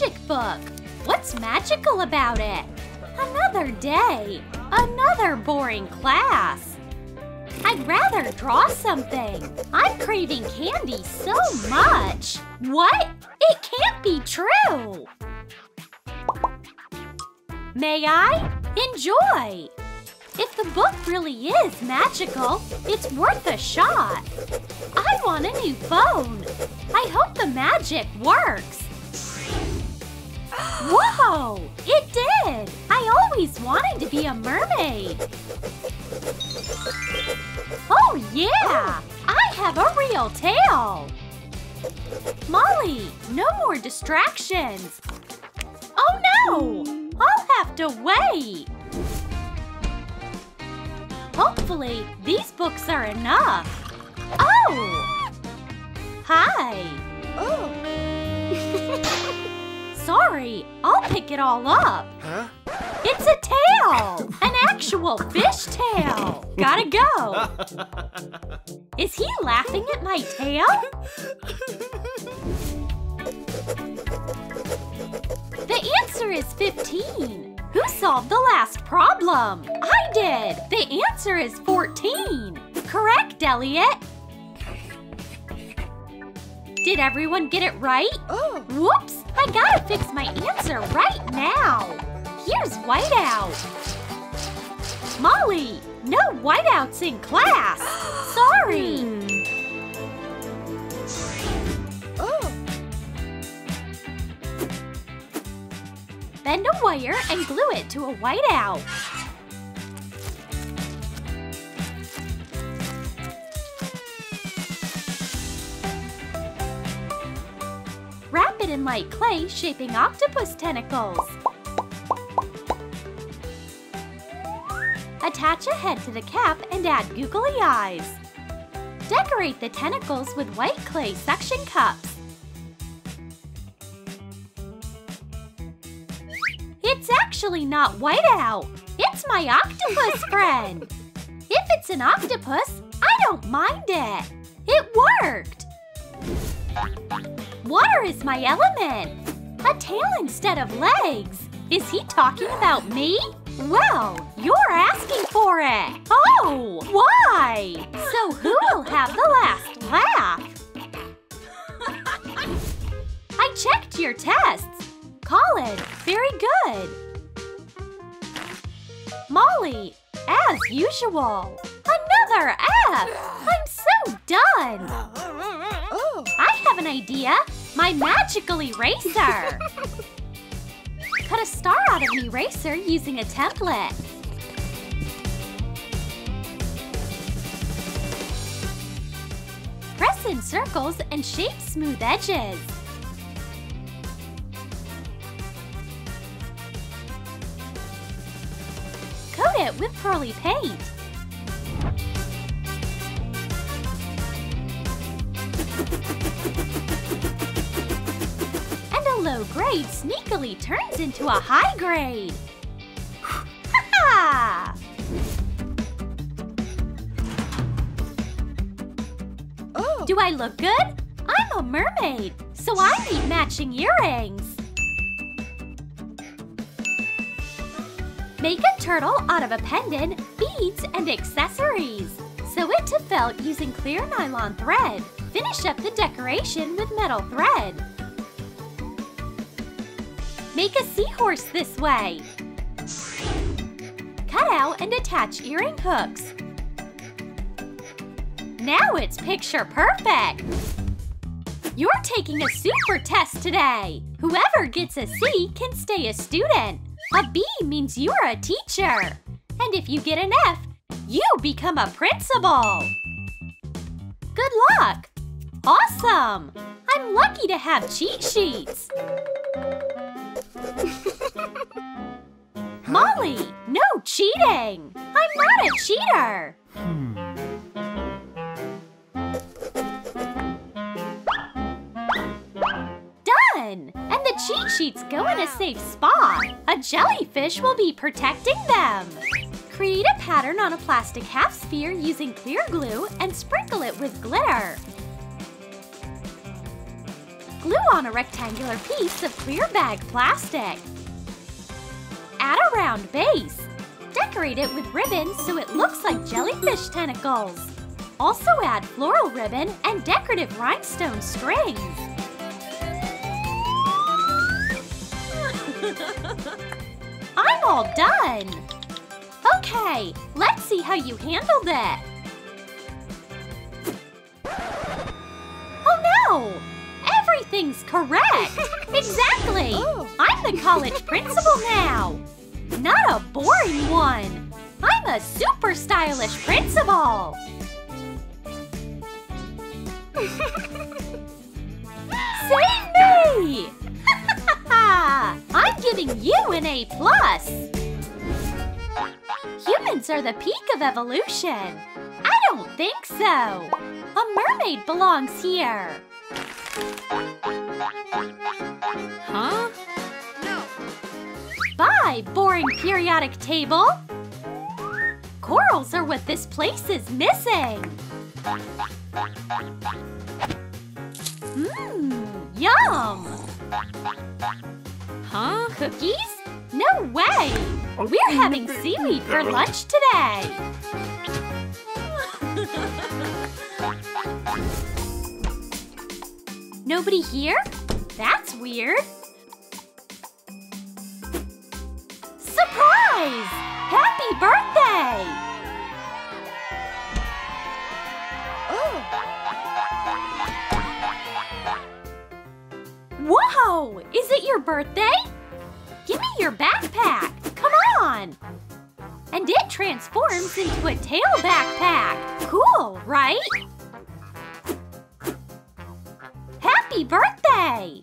magic book. What's magical about it? Another day, another boring class. I'd rather draw something. I'm craving candy so much. What? It can't be true. May I? Enjoy. If the book really is magical, it's worth a shot. I want a new phone. I hope the magic works. Whoa! It did! I always wanted to be a mermaid. Oh yeah! I have a real tail. Molly, no more distractions. Oh no! I'll have to wait. Hopefully, these books are enough. Oh! Hi. Oh. Sorry, I'll pick it all up. Huh? It's a tail! An actual fish tail. Gotta go. Is he laughing at my tail? The answer is 15. Who solved the last problem? I did! The answer is 14. Correct, Elliot. Did everyone get it right? Oh. Whoops! I gotta fix my answer right now. Here's whiteout. Molly, no whiteouts in class. Sorry. Oh. Bend a wire and glue it to a whiteout. Wrap it in light clay, shaping octopus tentacles. Attach a head to the cap and add googly eyes. Decorate the tentacles with white clay suction cups. It's actually not whiteout. It's my octopus friend. If it's an octopus, I don't mind it. It worked. Water is my element. A tail instead of legs. Is he talking about me? Well, you're asking for it. Oh, why? So who will have the last laugh? I checked your tests. Colin, very good. Molly, as usual. Another F. I'm so done. Oh. I have an idea. My magical eraser. Cut a star out of an eraser using a template. Press in circles and shape smooth edges. Coat it with pearly paint. And a low grade sneakily turns into a high grade. Ha-ha! Oh. Do I look good? I'm a mermaid, so I need matching earrings. Make a turtle out of a pendant, beads, and accessories. Sew it to felt using clear nylon thread. Finish up the decoration with metal thread. Make a seahorse this way. Cut out and attach earring hooks. Now it's picture perfect. You're taking a super test today. Whoever gets a C can stay a student. A B means you're a teacher. And if you get an F, you become a principal. Good luck. Awesome. I'm lucky to have cheat sheets. Molly, no cheating. I'm not a cheater. Done. And the cheat sheets go in a safe spot. A jellyfish will be protecting them. Create a pattern on a plastic half sphere using clear glue and sprinkle it with glitter. Glue on a rectangular piece of clear bag plastic. Add a round base. Decorate it with ribbon so it looks like jellyfish tentacles. Also add floral ribbon and decorative rhinestone strings. I'm all done! Okay, let's see how you handled it. Oh no! Everything's correct! Exactly! Oh. I'm the college principal now! Not a boring one! I'm a super stylish principal! Save me! I'm giving you an A+. Humans are the peak of evolution. I don't think so. A mermaid belongs here. Huh? No. Bye, boring periodic table. Corals are what this place is missing. Mmm, yum. Huh? Cookies? No way! We're having seaweed for lunch today! Nobody here? That's weird. Surprise! Happy birthday! Oh. Whoa! Is it your birthday? Give me your backpack! Come on! And it transforms into a tail backpack! Cool, right? Happy birthday!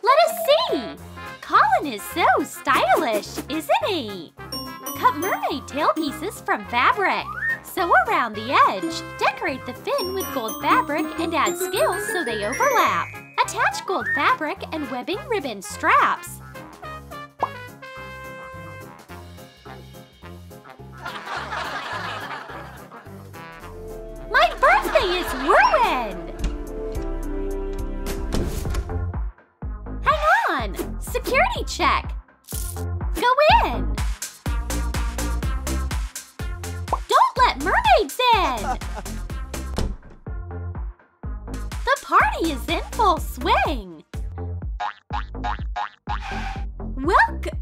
Let us see! Colin is so stylish, isn't he? Cut mermaid tail pieces from fabric. Sew around the edge. Decorate the fin with gold fabric and add scales so they overlap. Attach gold fabric and webbing ribbon straps. My birthday is ruined! Hang on! Security check! Go in! Don't let mermaids in! The party is in full swing!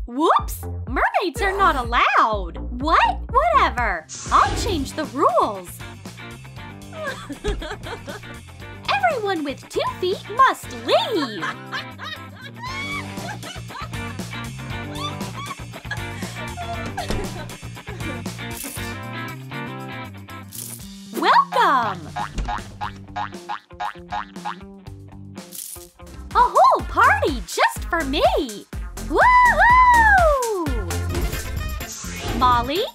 Whoops! Mermaids are not allowed! What? Whatever! I'll change the rules! Everyone with 2 feet must leave! Welcome! A whole party just for me! Woohoo! Molly?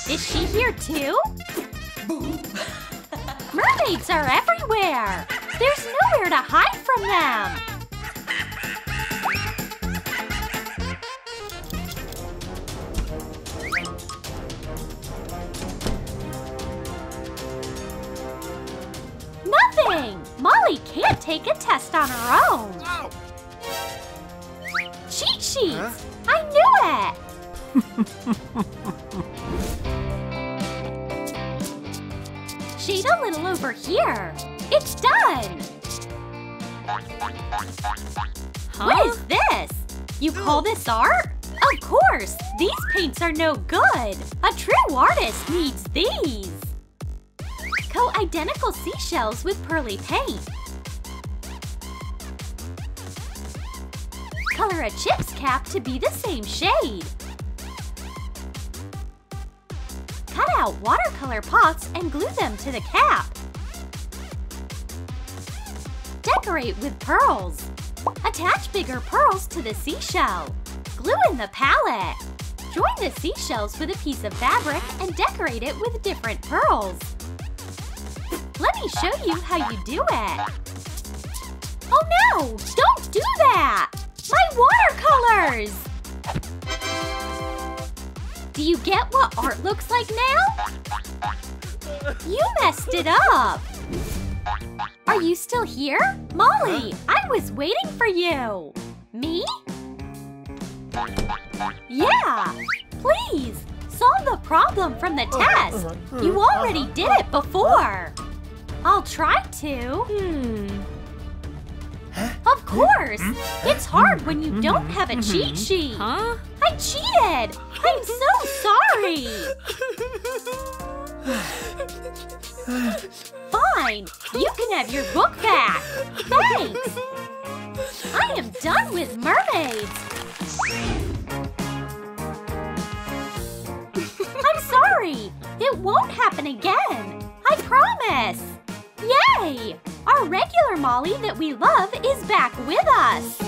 Is she here too? Mermaids are everywhere! There's nowhere to hide from them! Nothing! Molly can't take a test on her own! Oh. Cheat sheets! Huh? I knew it! Shade a little over here. It's done! What is this? You call this art? Of course! These paints are no good! A true artist needs these! Coat identical seashells with pearly paint. Color a chip's cap to be the same shade. Cut out watercolor pots and glue them to the cap. Decorate with pearls. Attach bigger pearls to the seashell. Glue in the palette. Join the seashells with a piece of fabric and decorate it with different pearls. Let me show you how you do it. Oh no! Don't do that! My watercolors! Do you get what art looks like now? You messed it up! Are you still here? Molly, I was waiting for you! Me? Yeah! Please, solve the problem from the test! You already did it before! I'll try to. Of course! It's hard when you don't have a cheat sheet! Huh? I cheated! I'm so sorry! Fine! You can have your book back! Thanks! I am done with mermaids! I'm sorry! It won't happen again! I promise! Yay! Our regular Molly that we love is back with us!